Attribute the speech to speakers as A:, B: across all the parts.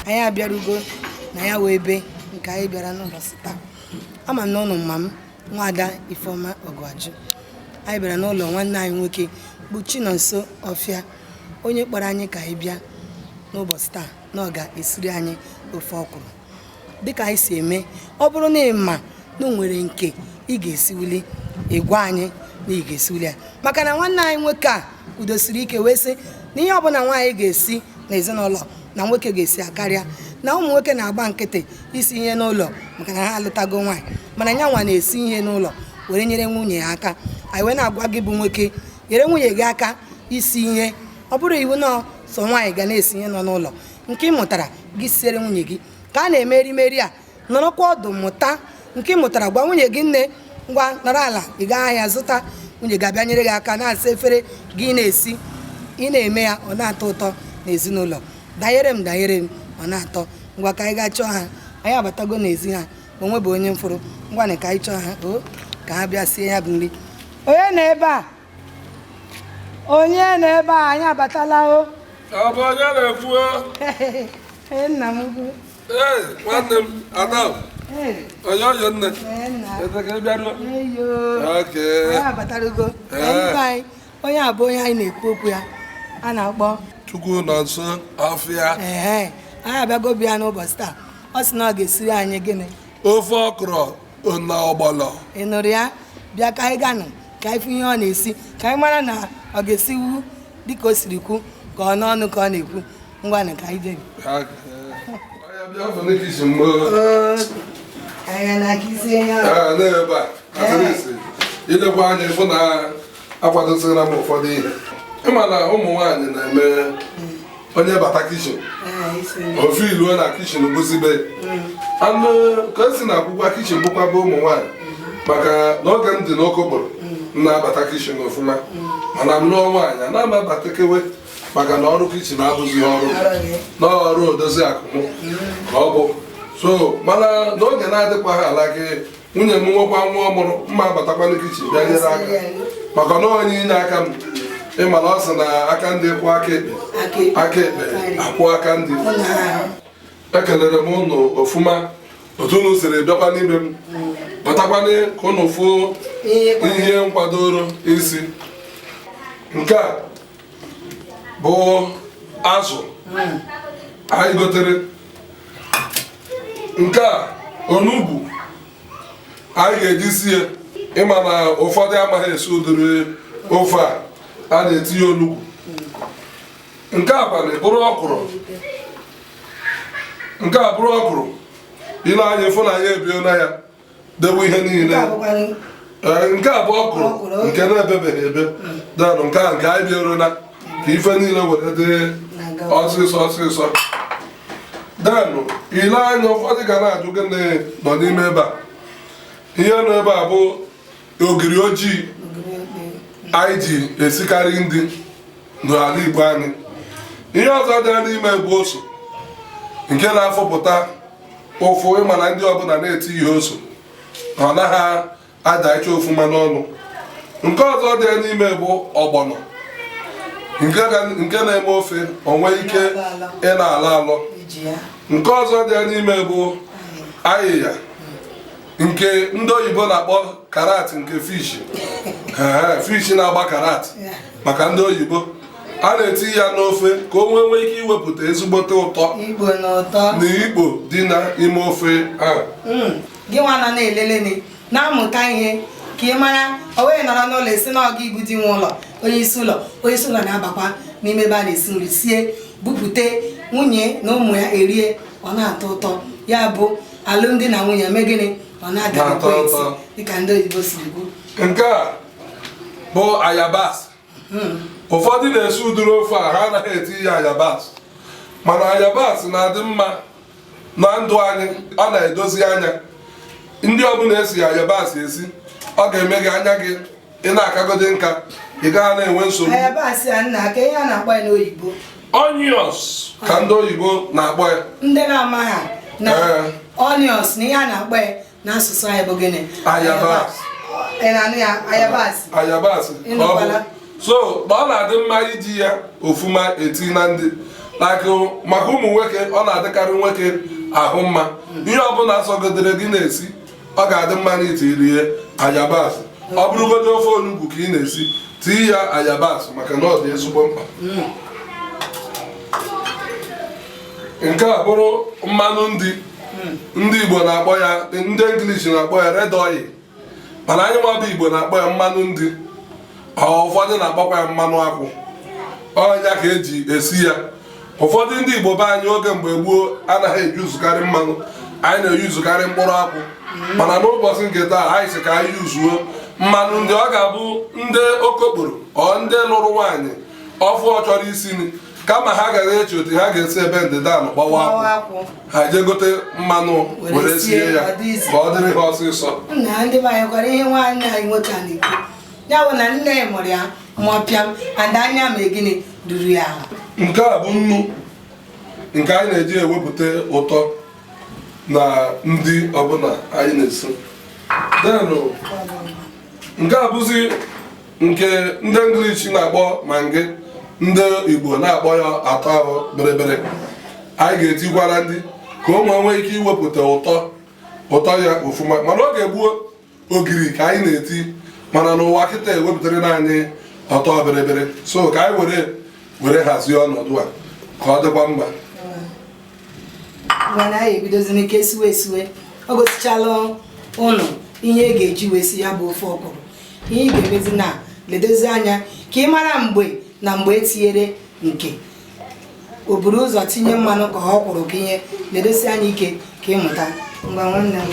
A: anyị abịarugo na ya wee ebe nke anyị bịara n'ụbọchị taa. Ama m na ụlọ mma m Nwaada Ifeoma Ọgụajụ. Anyị bịara n'ụlọ nwanne anyị nwoke bụ Chinonso Ọfịa, onye kpọrọ anyị ka anyị bịa n'ụbọchị taa na ọ ga-esiri anyị ofe ọkwụrụ. Dịka anyị si eme, ọ bụrụ na ịma na o nwere nke ị ga-esiwuli, ịgwa anyị na ị ga-esiwuli ya, maka na nwanne anyị nwoke a udosiri ike wee sị na ihe ọbụla nwaanyị ga-esi n'ezinụlọ na nwoke ga-esi akarịa, na ụmụ nwoke na-agba nkịtị isi ihe n'ụlọ maka na ha alụtago nwaanyị, mana ya nwa na-esi ihe n'ụlọ were nyere nwunye ya aka. Anyị wee na-agwa gị bụ nwoke, nyere nwunye gị aka isi ihe. Ọ bụrụ iwu na so nwaanyị ga na-esi ihe nọ n'ụlọ, nke ị mụtara gị siere nwunye gị ka a na-eme erimeri a, nọrọkwa ọdụ mụta nke ị mụtara. Gwa nwunye gị, nne ngwa nọrọ ala, ị gaa ahịa zụta, nwunye ga-abịa nyere gị aka na-asa efere gị na-esi. Ị na-eme ya ọ na-atọ ụtọ n'ezinụlọ. Danyere m ọ na-atọ. Ngwa ka anyị gaa chọọ ha, anyị abatago n'ezi ha, onwe bụ onye mfụrụ. Ngwa na ka anyị chọọ ha ka ha bịa sie ya bụ nri. Onye nọ ebe a? Onye nọ ebe a? Anyị abatala o.
B: Ọ bụ onye na-ekwu?
A: Nna m ugwu.
B: Nwanne m Adam. Onye ọyọ nne. Ka ị bịaruo.
A: Anyị abatarugo. Onye a bụ onye anyị na-ekwu okwu ya, a na-akpọ
B: Chinonso Ọfịa.
A: Anyị abịago bịa n'ụbọchị taa. Ọ sị na ọ ga-esiri anyị gịnị?
B: Ofe ọkrọ na ọgbọlọ.
A: Ị nụrụ ya? Bịa ka anyị ganụ ka anyị fụ ihe ọ na-esi, ka anyị mara na ọ ga-esiwu dịka o siri kwu ka ọ n'ọnụ ka ọ na-ekwu. Ngwa na ka anyị jee.
B: Ilekwa anya ịfụ na akwadosịra m ụfọdụ ihe. Ịma na ụmụ nwaanyị na-eme onye bata kichin, ofe iluo na kichin bụzibe anụ ka esi na akwụkwọ kichin bụkwa bụ ụmụ nwaanyị, maka n'oge m dị n'okokporo m na-abata kichin ọfụma, mana m lụọ nwaanyị na-ama abatakewe maka na ọrụ kichin abụghị ọrụ n'ọrụ odozi akụmụ ka ọ bụ. So mana n'oge na-adịkwaghị ala gị, nwunye m nwekwa nwa ọmụrụ mma abatakwana kichin bịa nyere aka, maka na onye inye aka m ịmana ọ sị na aka ndị kwụ aka ekpe akwụ aka ndị. Ekelere m ụnụ ọfụma otu unu siri bịakwa n'ime m, batakwana ka ụnụ fụ ihe nkwadoro isi. Nke a bụ azụ anyị gotere, nke a onugbu anyị ga-eji sie. Ịma na ụfọdụ amaghị esi ụdịrị ofe a na-etinye onugbu. Nke a bụrụ ọkwụrụ, nke a bụrụ ọkwụrụ. Ile anya fụ na anyị ebio na ya dewe ihe niile. Nke a bụ ọkwụrụ nke na-ebebeghị ebe danụ. Nke a nke anyị bioro na ka ife niile were dị ọsịsọ danụ. Ile anya ụfọdụ ga na-ajụ gịnị nọ n'ime ebe a. Ihe nọ ebe a bụ ogiri ojii anyị ji esikarị ndị n'ala Igbo anyị. Ihe ọzọ dị n'ime bụ ose nke na-afọpụta ụfụ. Ịma na ndị ọbụla na-eti ihe ose ọ naghị ada iche ofụma n'ọnụ. Nke ọzọ dị n'ime bụ ọgbọnọ nke na-eme ofe onwe ike ị na-alọ alọ. Nke ọzọ dị n'ime bụ ayịya nke ndị oyibo na-akpọ karat, nke fishi na-agba karat maka ndị oyibo. A na-eti ya n'ofe ka o nwee ike iwepụta ezigbote ụtọ na ikpo dị n'ime ofe ahụ.
A: Gị nwa nọ na-elele na-amụta ihe ka ị mara, o wee nọrọ n'ụlọ esi na ọga ibu di nwe ụlọ, onye isi ụlọ na-abakwa n'ime ebe a na-esi nri, sie bupute nwunye na ụmụ ya erie, ọ na-atọ ụtọ. Ya bụ alụmdi na nwunye mee gịnị, ọ na-adịkwa eti dịka ndị oyibo siri kwu.
B: Nke a bụ ayabasị. Ụfọdụ na-esi ụdịrị ofe a ha anaghị eti ya ayabasị, mana ayabasị na-adị mma na ndụ anyị. Ọ na-edozi anya. Ndị ọbụla esi ayabasị esi, ọ ga-eme gị anya gị ị na-akagode nka, ị gaghị na-enwe nsogbu.
A: Ayabasị a nna ka ihe a na-akpọ ya n'oyibo
B: onions ka ndị oyibo na-akpọ ya.
A: Ndị na-amaghị na onions na ihe a na-akpọ ya n'asụsụ anyị bụ gịnị?
B: Ayabasị.
A: Ayabasị.
B: So ọ na-adị mma iji ya ofuma eti na ndị. like maka ụmụ nwoke ọ na-adịkarị nwoke ahụ mma ihe ọbụla sọgodere gị na-esi ọ ga-adị mma na itirie ayabasị ọ bụrụgodị ofe onugbu ka ị na-esi tii ya ayabasị maka na ọ dị ezigbo mkpa. Nke a bụrụ mmanụ ndị Igbo na-akpọ ya, ndị English na-akpọ ya red oil, mana anyị nwabụ Igbo na-akpọ ya mmanụ ndị, ụfọdụ na-akpọkwa ya mmanụ akwụ. Ọnya ka eji esi ya. Ụfọdụ ndị Igbo be anyị oge mgbe gboo anaghị eyuzukarị mmanụ, anyị na-eyuzukarị mkpụrụ akwụ, mana n'ụbọchị nke taa anyị si ka anyị yuzuo mmanụ ndị. Ọ ga-abụ ndị okokporo ọ ndị lụrụ nwaanyị ọfụ ọ chọrọ isi nri, kama ha gara eche otu ha ga-esi ebe ndịda anụ gbawa akwụ, ha jee gote mmanụ were sie ya ka ọ dịrị ha ọsịsọ.
A: Ndị be anyị gwara ihe nwaanyị anyị nwoke a na-ekwu ya bụ na nne ya mụrụ ya mụọpịam and anya ma gịnị duru ya ahụ.
B: Nke a bụ nnu nke anyị na-eji ewepụta ụtọ na ndị ọbụla anyị na-esi. Nke a bụzi nke ndị English na-akpọ mangi, ndị Igbo na-akpọ ya atọ ahụ berebere. Anyị ga-etikwara ndị ka ụmụ nwee ike iwepụta ụtọ ya ofụma, mana ọ ga-egbuo ogiri ka anyị na-eti, mana n'ụwa kịta ewepụtara naanị ọtọ berebere. So ka anyị were hazie ọnọdụ a ka ọ dịkwa mma.
A: Mana anyị ebidozina ike esiwe ọ gosichala ụnụ ihe ị ga-eji wee si ya bụ ofe ọkwụrụ. Ihe ị ga-emezi na ledozi anya ka ị mara mgbe etinyere nke o buru ụzọ tinye mmanụ ka ọ kwụrụ ka ihe ledosi anya ike ka ị mụta. Ngwa nwanne m,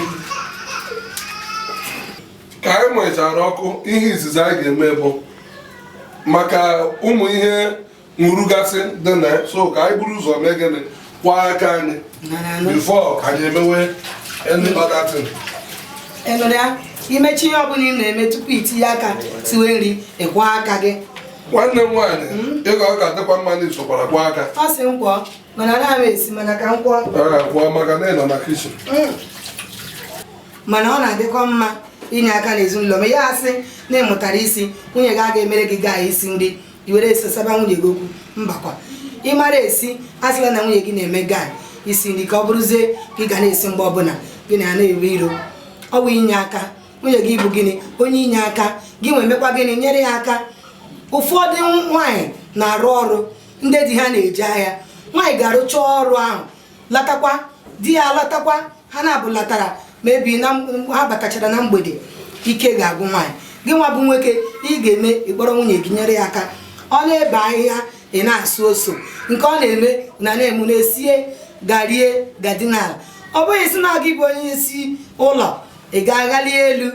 B: ka anyị mụchara ọkụ, ihe izizi anyị ga-eme bụ maka ụmụ ihe nwurugasị dị na so ka anyị buru ụzọ mee gịnị kwa aka anyị before ka anyị emewe any other thing.
A: enụrụ ya imechi ihe ọbụla ị na-eme tupu itinye aka siwe nri ịkwa aka gị.
B: Nwanne m nwaanyị ịga ọ ga-adịkwa mma na isokwara kwa aka.
A: Ọ sị nkwọ mana anaghị m esi mana ka m kwọ.
B: Ọ ga-akwọ maka na ị nọ na kichin.
A: Mana ọ na-adịkwa mma inye aka n'ezinụlọ ma ya asị na ị mụtara isi nwunye gị aga emere gị gaa isi nri i were esi saba nwunye gị okwu mbakwa. Ị mara esi asịla na nwunye gị na-eme gaa isi nri ka ọ bụrụzie gị ga na-esi mgbe ọbụla gị na ya na-ewe iro. Ọ bụ inye aka nwunye gị bụ gịnị onye inye aka gị nwee mekwa gịnị nyere ya aka. Ụfọdụ nwaanyị na-arụ ọrụ ndị di ha na-eje ahịa, nwaanyị ga-arụcha ọrụ ahụ latakwa di ya latakwa ha na-abụlatara mebi na ha batachara na mgbede ike ga-agwụ nwaanyị. Gị nwa bụ nwoke ị ga-eme ịkpọrọ nwunye gị nyere ya aka. Ọ na-ebe ahịhịa ị na-asụ ose nke ọ na-eme na-emu na-esie garie gadinala. Ọ bụghị si na gị bụ onye isi ụlọ ị ga-aghali elu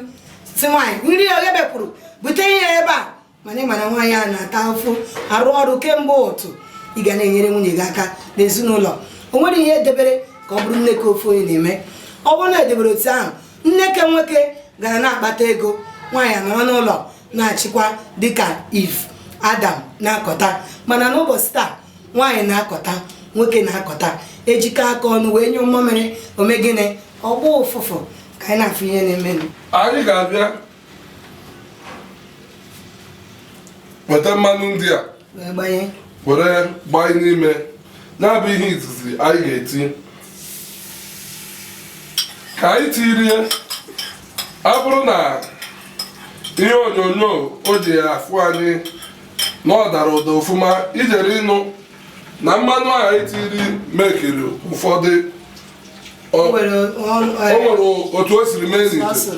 A: si nwaanyị nri oge bepụrụ bute ihe ebe a, mana ị mana nwaanyị a na-ata afụ arụ ọrụ kemgbe ụtụ. Ị ga na-enyere nwunye gị aka n'ezinụlọ. O nwere ihe edebere ka ọ bụrụ nne ka ofe onye na-eme. Ọ bụrụ na edebere otu ahụ nne ka nwoke gara na-akpata ego, nwaanyị anọrọ n'ụlọ na-achịkwa dịka Eve Adam na-akọta. Mana n'ụbọchị taa nwaanyị na-akọta nwoke na-akọta ejikọ aka ọnụ wee nye mmamịrị omegịnị ọgbọ ụfụfụ ka anyị na-afụ ihe na-emenụ.
B: Anyị ga-abịa weta mmanụ ndị a were gbanye n'ime na-abụ ihe izizi anyị ga-eti ka anyị tirie. Ọ bụrụ na ihe onyonyo o ji afụ anyị na ọ dara ụda ofụma ijere ịnụ na mmanụ ahụ anyị tiri mekiri ụfọdụ o nwere otu o siri mee n'ite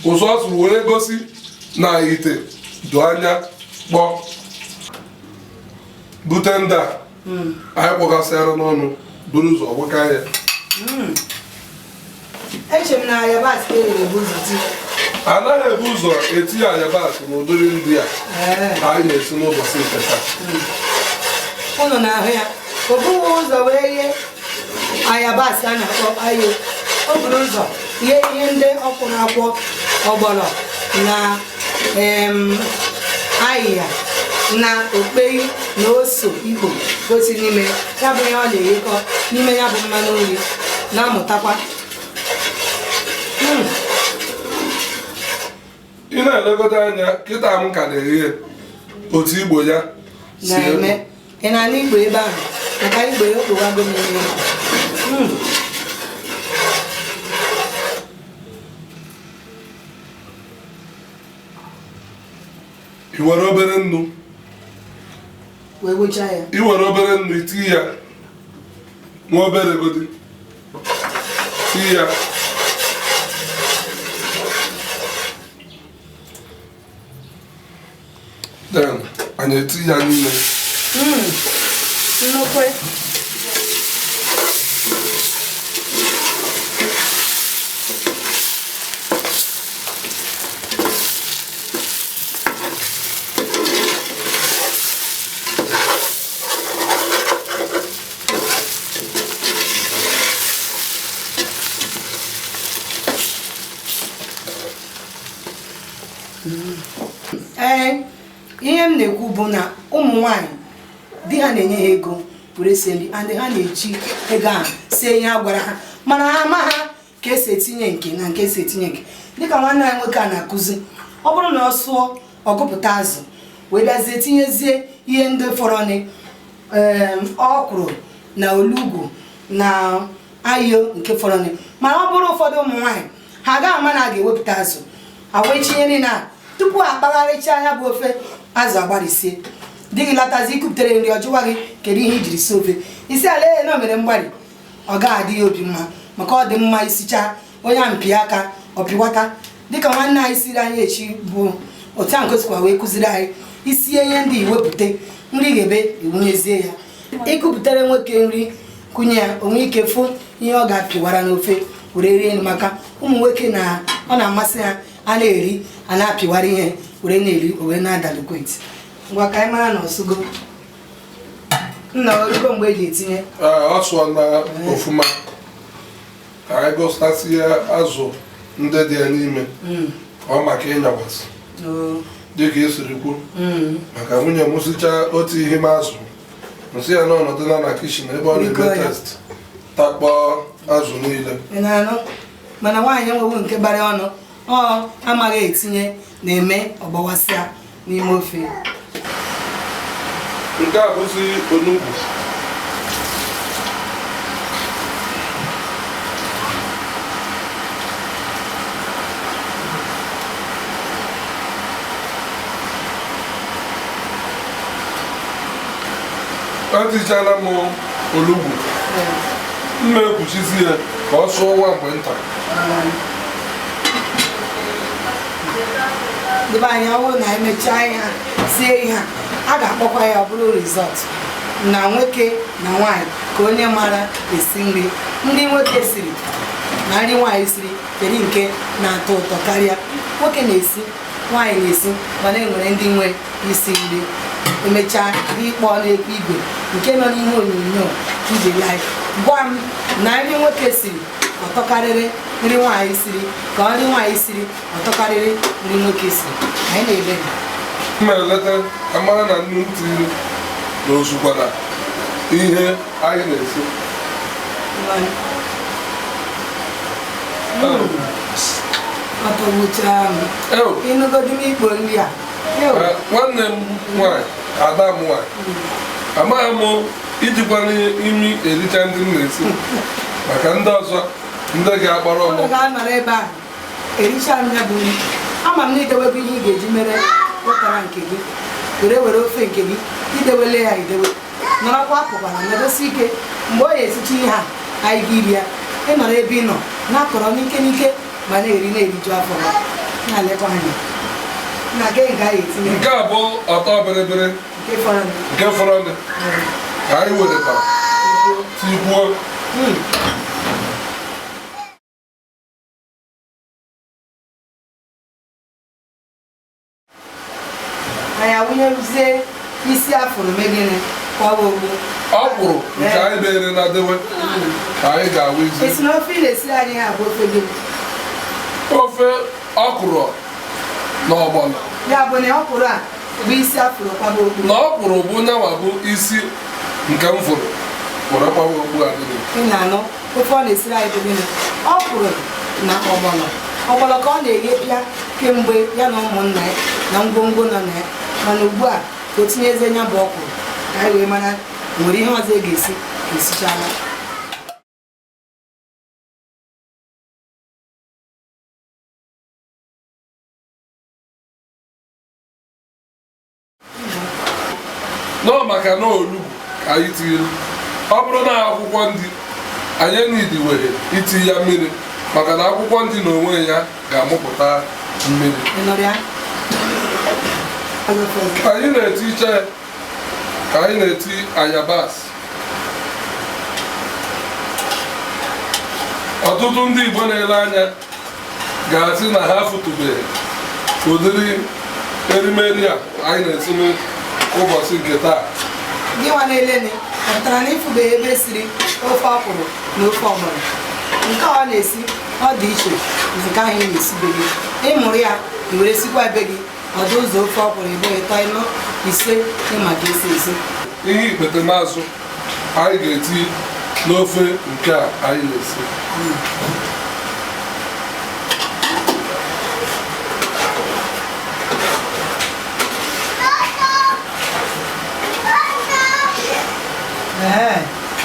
B: ụzọ ọ sụrụ were gosi na ite do anya kpọọ bute ndị a anyị kpọgasịara n'ọnụ buru ụzọ gwaka ya.
A: Eche m na ayabasị ka erere bụ ụzọ ti.
B: Anaghị ebu ụzọ eti ayabasị n'ụdịrị ndị a anyị na-esi n'ụbọchị nke taa.
A: Ụnụ na-ahụ ya o bụghị ụzọ wee ihe ayabasị a na-akpọ ayo. O buru ụzọ ihe ndị ọkwụrụ akwọ ọgbọrọ na ahịhịa na okpei na ose Igbo gosi n'ime ya bụ ihe ọ na-eghekọ n'ime ya bụ mmanụ nri na-amụtakwa.
B: Ị na-elekọta anya kịta m ka na-eghe otu Igbo ya
A: na-eme ị na-ana Igbo ebe ahụ maka igbe ya okpoghago n'ime ya.
B: I were obere nnu
A: wee wechaa ya.
B: I were obere nnu itinye ya nwa obere godi tinye ya then anyị etinye ya n'ime
A: nnukwu ihe m na-ekwu bụ na ụmụ nwanyị di ha na-enye ha ego were sie nri and ha na-eji ego ahụ sie ihe a gwara ha mana ha ama ha ka esi etinye nke na nke esi etinye nke dịka nwanne anyị nwoke a na-akụzi ọ bụrụ na ọ sụọ ọgụpụta azụ wee bịazie tinyezie ihe ndị fọrọ ọkwụrụ na olugbu na ayo nke fọrọ mana ọ bụrụ ụfọdụ ụmụ nwanyị ha agaghị ama na a ga-ewepụta azụ ha wee chinye na tupu akpagharịcha anya bụ ofe azụ agbarisie di gị latazi ikupụtere nri ọ jụwa gị kedu ihe ijiri si ofe isi ala na o mere mgbari ọ ga-adị ya obi mma maka ọ dị mma isicha onye ampi aka ọpịwata dịka nwanne anyị siri anyị echi bụ otu ahụ gosikwa wee kụziri anyị isie ihe ndị iwepụta nri ga-ebe iwunyezie ya ikupụtere nwoke nri kụnye ya onwe ike fụ ihe ọ ga-apịwara n'ofe were rie maka ụmụ nwoke na ọ na-amasị ha a na-eri a na-apịwara ihe were na-eri wee na-adalikwet ngwa ka anyị mara na ọsụgo nna orugo mgbe eji etinye
B: ọ sụọ na ofuma ka anyị gostasị ya azụ ndị dị ya n'ime ọ maka ịnyawasị dịka esiri kwuo maka nwunye m sichaa otu ihe m azụ nsị ya n'ọnọdụ na kishin ebe ọ na-eme test takpọ azụ niile
A: ị na-anụ mana nwaanyị enweghị nke bara ọnụ ọ amaghị etinye na-eme ọgbawasịa n'ime ofe
B: nke a bụzi onugbu etichaala m olugbu mma ekpuchizi ya ka ọ sụọ nwa mgbe nta
A: dịbe anyị ọhụrụ na emechaa ihe sie ihe a ga-akpọkwa ya ọ bụrụ rizọt na nwoke na nwaanyị ka onye mara esi nri ndị nwoke siri na nri nwaanyị siri kedu nke na-atọ ụtọ karịa nwoke na-esi nwaanyị na-esi mana enwere ndị nwe isi nri emechaa ịkpọ n'ekwu igwe nke nọ n'ihe onyonyo ije live gwa m na nri nwoke siri ọtọkarịrị nri nwaanyị siri ka nri nwaanyị siri ọtọkarịrị nri nwoke siri anyị na-ebe
B: mma eleta amara na nnu ntiri na ozukwara ihe anyị na-esi
A: ọtọgbucha ịnụgodu m ikpo nri a
B: nwanne m nwanyị ada m nwanyị amaghị m ijikwa imi ericha ndị m na-esi maka ndị ọzọ ndị ga-akpọrọ ọnụ
A: ga-anọrọ ebe a ericha m ya bụ nri ama m na idewego ihe ị ga-eji mere ụtara nke gị were ofe nke gị idewele ya idewe nọrọkwa apụkwara nọdosi ike mgbe ọ ya-esicha ihe a anyị gị iri ya ịnọrọ ebe ị nọ na-akọrọ n'ike n'ike ma na-eriju afọ na-alekwa anya na nke ga etinye
B: nke a bụ ọtọ bịrịbịrị nke fọrọ ndị ka anyị weretara tikwuo
A: anyị awụnyezie isi afụrụ megịnị ka ọ bụ ogbu
B: ọkwụrụ nke anyị na-ere na dewe ka anyị ga-awụ izi
A: esi na ofe ị na-esiri anyị ha bụ ofe gị
B: ofe ọkwụrụ na ọgbọnọ
A: ya bụ na ọkwụrụ a bụ isi afụrụ kwaba okpu
B: na ọkwụrụ bụ nyanwa bụ isi nke m fụrụ kwụrụ kwaba okpu adịghị
A: ị na-anụ ofe ọ na-esiri anyị bụ gịnị ọkwụrụ na ọgbọnọ ka ọ na-eghepịa kemgbe ya na ụmụnna ya na ngwongwo nọ na ya mana ugbu a ka o tinyeze nya bụ ọkwụrụ ka anyị wee mara nwere ihe ọzọ ga-esi esichara
B: nọ maka na olugbu ka anyị tinyere. Ọ bụrụ na akwụkwọ ndị anyị n'idi were iti ya mmiri maka na akwụkwọ ndị n'onwe ya ga-amụpụta mmiri. Ka anyị na-eti iche ka anyị na-eti ayabasị. Ọtụtụ ndị Igbo na-ele anya ga-asị na ha fụtụbeghị ụdịrị erimeri a anyị na-esi n'ụbọchị nke taa.
A: gị nwa na-elele pụtara na ịfụbeghị ebe esiri ofe ọkwụrụ na ofe ọgbọnọ. Nke ọ na-esi ọ dị iche na nke ahụ ị na-esibeghị. Ịmụrụ ya i were sikwa ebe gị ọdụ ụzọ ofe ọkwụrụ ebe ịtọ ịnọ ise ịma ka esi esi.
B: Ihe ikpete mazụ anyị ga-eti n'ofe nke a anyị na-esi.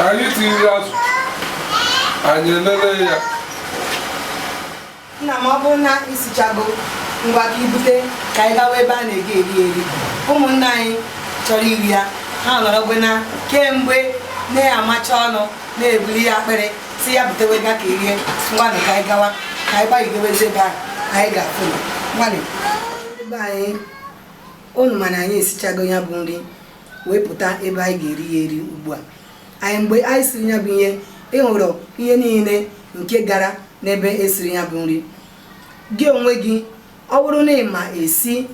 B: Anyị tiri azụ anyị elele ya.
A: Nna m ọ bụrụ na isichago ngwa ka ibute ka anyị gawa ebe a na-ege eri. Ụmụnne anyị chọrọ iri ya ha nọrọgwe na kemgbe na-amacha ọnụ na-ebuli ya akpịrị si ya butewega ka erie ngwanụ ka anyị gawa ka anyị gbanyegewezi ebe a anyị ga-afụ ngwanụ ebe anyị. Unu mana anyị esichago ya bụ nri wee pụta ebe anyị ga-eri ya eri ugbu a. Anyị mgbe anyị siri ya bụ ihe ịhụrụ ihe niile nke gara n'ebe esiri ya bụ nri. Gị onwe gị ọ bụrụ na ị ma esi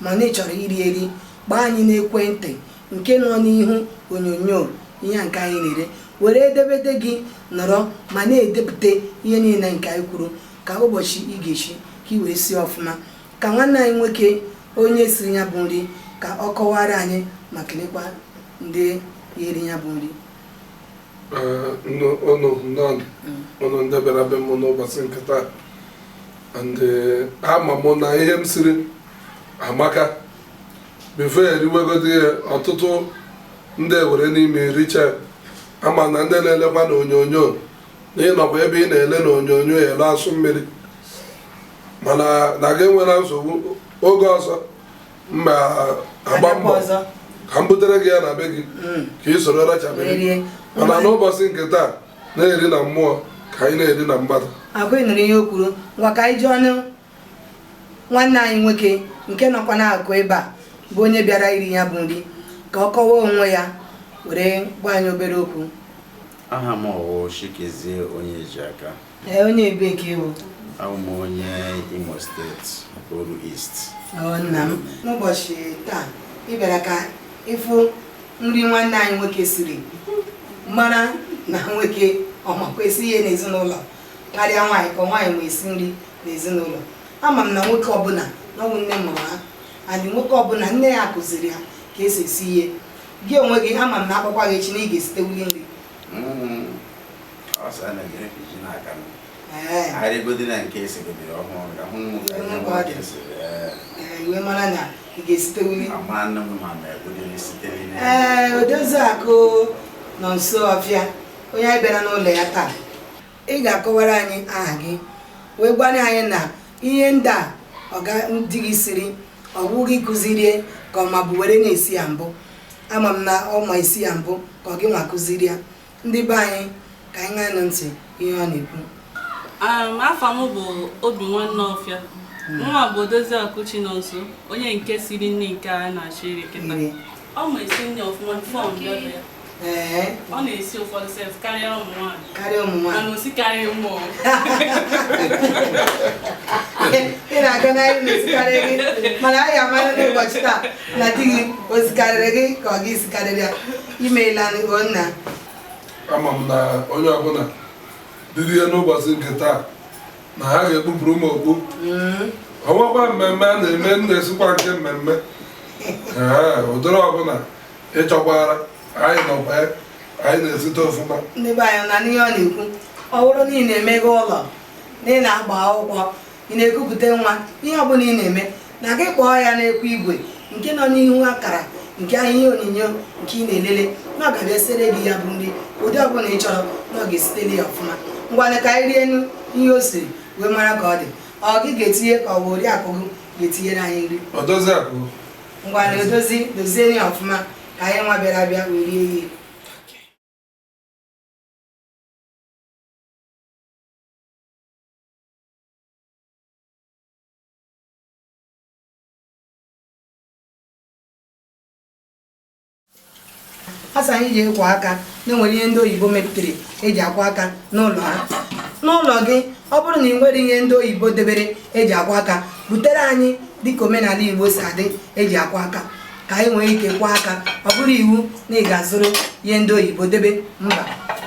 A: ma na ị chọrọ iri eri gbaa anyị n'ekwentị nke nọ n'ihu onyonyo ihe nke anyị na-ere were edemede gị nọrọ ma na-edepụta ihe niile nke anyị kwuru ka ụbọchị ị ga-echi ka ị wee sie ọfụma ka nwanne anyị nwoke onye siri ya bụ nri ka ọ kọwara anyị ma kelekwa ndị eri ya bụ nri.
B: Ụnụ ndị bịara be m n'ụbọchị nke taa ama m na ihe m siri amaka bifo eriwegodi ọtụtụ ndị ewere n'ime richa ama na ndị na-elekwa n'onyonyo na ịnọkwa ebe ị na-ele n'onyonyo ele asụ mmiri mana na gị nwere nsogbu oge ọzọ mma agba mbọ ka m butere gị ya na be gị ka ị soro rachabere mana n'ụbọchị nke taa na-eri na mmụọ ka anyị na-eri na mmadụ.
A: Agwa nụrụ ihe o kwuru ngwa ka anyị ji ọnụ nwanne anyị nwoke nke nọkwa n'akụ ebe a bụ onye bịara iri ya bụ nri ka ọ kọwaa onwe ya were gwa anyị obere okwu.
C: Aha m ọwụ Chikezie onye ji aka.
A: Onye ebe ka ewu
C: Abụ m onye Imo steeti Oru East.
A: Nna m n'ụbọchị taa ị bịara ka ịfụ nri nwanne anyị nwoke siri mara na nwoke ọmakwesị ihe n'ezinụlọ karịa nwaanyị ka nwaanyị ma esi nri n'ezinụlọ. Ama m na nwoke ọbụla n'ọnwụ nne mụrụ ha adị nwoke ọbụla nne ya kụziri ha ka esi esi ihe. Gị onwe gị ama m na akpọkwa gị echi na ị ga-esite wuli nri. Iwe mara na ị ga-esite wuli. Odoziakụ nọ nso ọfịa onye anyị bịara n'ụlọ ya taa. Ị ga-akọwara anyị aha gị wee gwana anyị na ihe ndị a ọga ndị gị siri ọ bụghị kụzirie ka ọ ma bụ were na-esi ya mbụ. Ama m na ọ ma esi ya mbụ ka ọ gị nwa kụziri ya. Ndị be anyị ka anyị ṅaa ntị ihe ọ na-ekwu.
D: Afọ m bụ Obi Nwanne Ọfịa. Nwa bụ Odoziakụ Chinonso onye nke siri nne nke a na-achọ iri kịta. Ọ ma esi nne ọfụma fọm bịa ya. Ọ na-esi ụfọdụ sef karịa ụmụ nwaanyị mana o sikarịghị mmụọ.
A: Ị na-aga n'ahịa na-esikarị gị mana anyị amara n'ụbọchị taa na di gị o sikarịrị gị ka ọ gị sikarịrị ya. Imeela nna.
B: Ama m na onye ọbụla dịrị ihe n'ụbọchị nke taa na ha ga-ekpupụrụ m okpu. Ọnwakwa mmemme a na-eme na-esikwa nke mmemme ụdịrị ọbụla ịchọkwara anyị nọkwa anyị na-esite ọfụma.
A: Ndị be anyị na n'ihe ọ na-ekwu ọ bụrụ na ị na-emega ụlọ na ị na-agba akwụkwọ ị na-ekupụta nwa ihe ọbụla ị na-eme na gị kpọọ ya n'ekwu igwe nke nọ n'ihu akara nke ahụ ihe onyinyo nke ị na-elele na ọ ga-abịa sere gị ya bụ nri ụdị ọbụla ị chọrọ na ọ ga-esitele ya ọfụma ngwana ka anyị rie ihe o siri wee mara ka ọ dị ọ gị ga-etinye ka ọ bụ oriakụ gị ga-etinyere anyị nri ngwana dozie ya ọfụma ka anyị nwa bịara abịa wee rie ihe asa anyị ji ekwa aka na-enwere ihe ndị oyibo mepụtara eji akwa aka n'ụlọ ha n'ụlọ gị ọ bụrụ na ị nwere ihe ndị oyibo debere eji akwa aka butere anyị dịka omenala Igbo si adị eji akwa aka ka anyị nwee ike kwa aka ọ bụrụ iwu na ị ga-azụrụ ihe ndị oyibo debe mba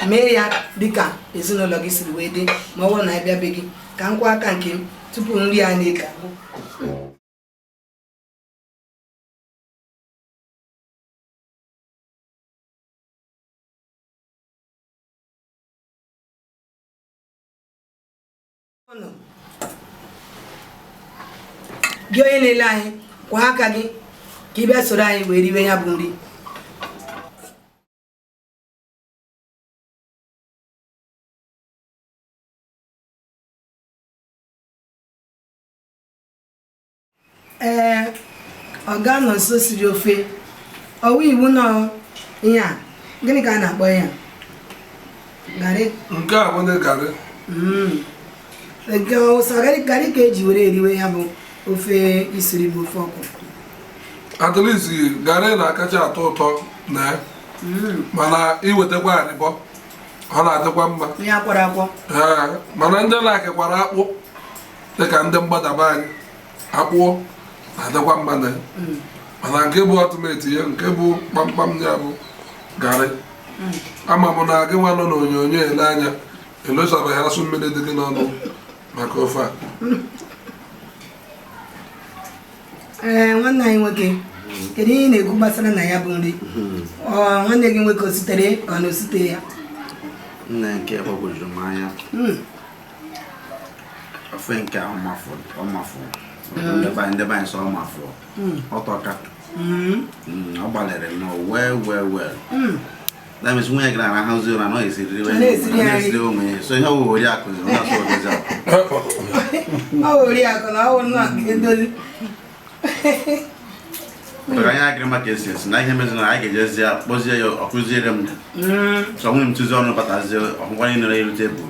A: mee ya dịka ezinụlọ gị siri wee dị ma ọ bụrụ na ị bịa be gị ka m kwa aka nke m tupu nri a na-eke ahụ gị onye na-ele anyị kwa aka gị ka ị bịa soro anyị wee riwe ya bụ nri ọga nọ nso siri ofe ọwa iwu nọ ihe a gịnị ka a na-akpọ ya garị
B: nke a bụ garị
A: nke ọsọ garị ka eji were eriwe ya bụ ofe isiri bụ ofe ọkwụ
B: atụlisi garị na-akacha atọ ụtọ na mana iwetakwa arịbọ ọ na-adịkwa mma
A: ya kwara akwọ
B: mana ndị na-akịkwara akpụ dịka ndị mgbadaba anyị akpụ na-adịkwa mma na mana nke bụ ọtụmeti ya nke bụ kpamkpam ya bụ garị ama m na gị nwa nọ n'onyonyo ele anya elochabeghị asụ mmiri dị gị n'ọnụ maka ofe a
A: nwanne anyị nwoke kedu ihe ị na-ekwu gbasara na ya bụ nri nwanne gị nwoke o sitere ka ọ na osite ya
C: nne nke gbagwojuru m anya ofe nke ọmafụ ndebe anyị sọ ọmafụ ọtọka ọ gbalịrị nọ wee that means nwunye gị na-ahụzi ụra na esiri onwe ya so ihe ọwụ oriakụ
A: oriakụ na ọwụ nọ edozi
C: anyị agịrị maka esi esi na ihe meziri na anyị ga-ejezi ya kpọzie ya ọkụziere m so nwunye m tụzi ọnụ batazie ọkwụkwanye nere elu tebụl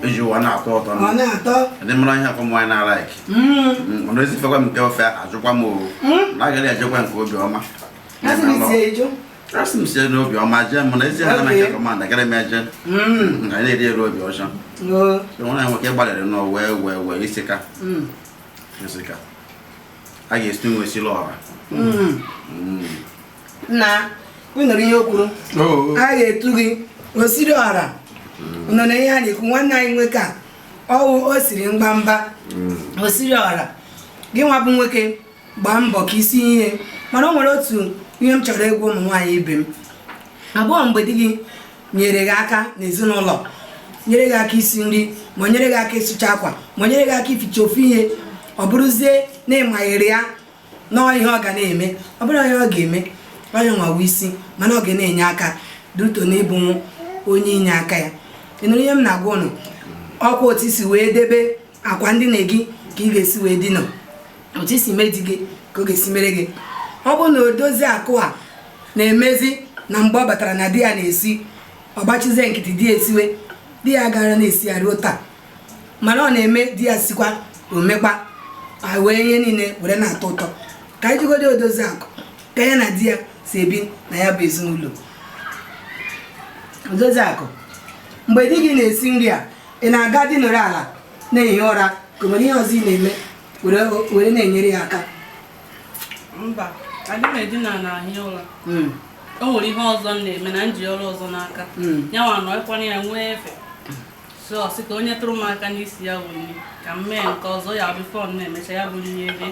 C: eji ụwa na-atọ ụtọ ndị mara ihe akwụ nwaanyị na-alaiki mana ezifekwa m nke ofe ajụkwa m o na agaghị ejekwa nke obiọma asị m sie n'obi ọma jee m na ezi ha na nke kọmanda gara m eje anyị na-eri eri obi ọcha nwa anyị nwoke gbalịrị nọ wee isika a ga-esi nwesịrị ọra
A: nna ịnụrụ ihe o kwuru a ga-etu gị osiri ọra nọ na ihe a na-ekwu nwanne anyị nwoke a ọwụ o siri mgbamba osiri ọra gị nwa bụ nwoke gbaa mbọ ka isi ihe mana o nwere otu ihe m chọrọ ịgwa ụmụ nwaanyị ibe m abụọ mgbe di gị nyere gị aka n'ezinụlọ nyere gị aka isi nri ma nyere gị aka ịsụcha akwa ma nyere gị aka ificha ofu ihe ọ bụrụzie na ịmanyere ya na ihe ọ ga na-eme ọ bụrụ ihe ọ ga-eme onye nwawa isi mana ọ ga na-enye aka duto na ịbụ onye inye aka ya ịnụrụ ihe m na-agwa ụnụ ọkwa otu isi wee debe akwa ndị na gị ka ị ga-esi wee dina otu isi mee di gị ka ọ ga-esi mere gị ọ bụrụ na odozi akụ a na-emezi na mgbe ọ batara na di ya na-esi ọgbachizie nkịtị di ya esiwe di ya gara na-esi ya ruo taa mana ọ na-eme di ya sikwa omekpa wee ihe niile were na-atọ ụtọ ka anyị jigode odozi akụ ka ya na di ya si ebi na ya bụ ezinụlọ odozi akụ mgbe di gị na-esi nri a ị na-aga di nọrọ ala na-ehi ụra ka nwere ihe ọzọ ị na-eme were na-enyere ya aka
D: mba adị m edina na ahịa ụra o nwere ihe ọzọ m na-eme na nji ọrụ ọzọ n'aka ya nwa nọ ịkwanye ya nwee efe so sị ka onye tụrụ m aka n'isi ya bụ nri ka m mee nke ọzọ ya bụ fọn na-emecha ya bụ nri ebe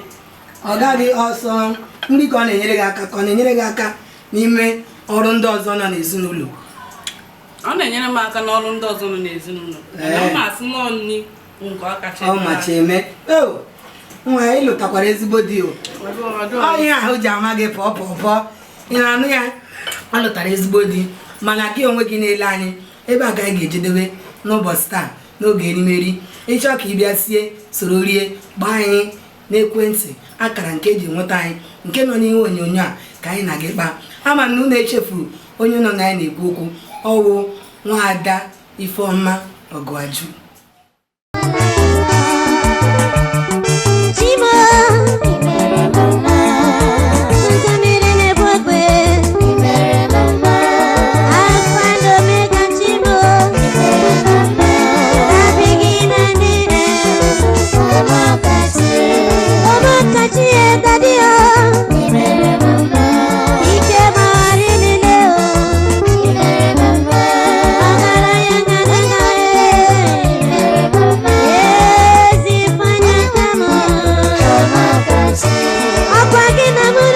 A: ọ gaghị ọsọ nri ka ọ na-enyere gị aka ka ọ na-enyere gị aka n'ime ọrụ ndị ọzọ nọ n'ezinụlọ
D: ọ na-enyere m aka n'ọrụ ndị ọzọ nọ n'ezinụlọ ọ na-asị nọ nri nke ọ kacha
A: ọ macha eme nwa ịlụtakwara ezigbo di o ihe ahụ ji ama gị pọọ ị na-anụ ya ọ lụtara ezigbo di mana gị onwe gị na-ele anyị ebe a gaghị ga-ejedebe n'ụbọchị taa n'oge erimeri ịchọ ka ị bịa sie soro rie gbaa anyị n'ekwentị akara nke eji nweta anyị nke nọ n'ihe onyonyo a ka anyị na gị kpaa ama na unu echefuru onye nọ na anyị na-ekwu okwu ọwụ Nwaada Ifeoma Ọgụajụ.
E: Apa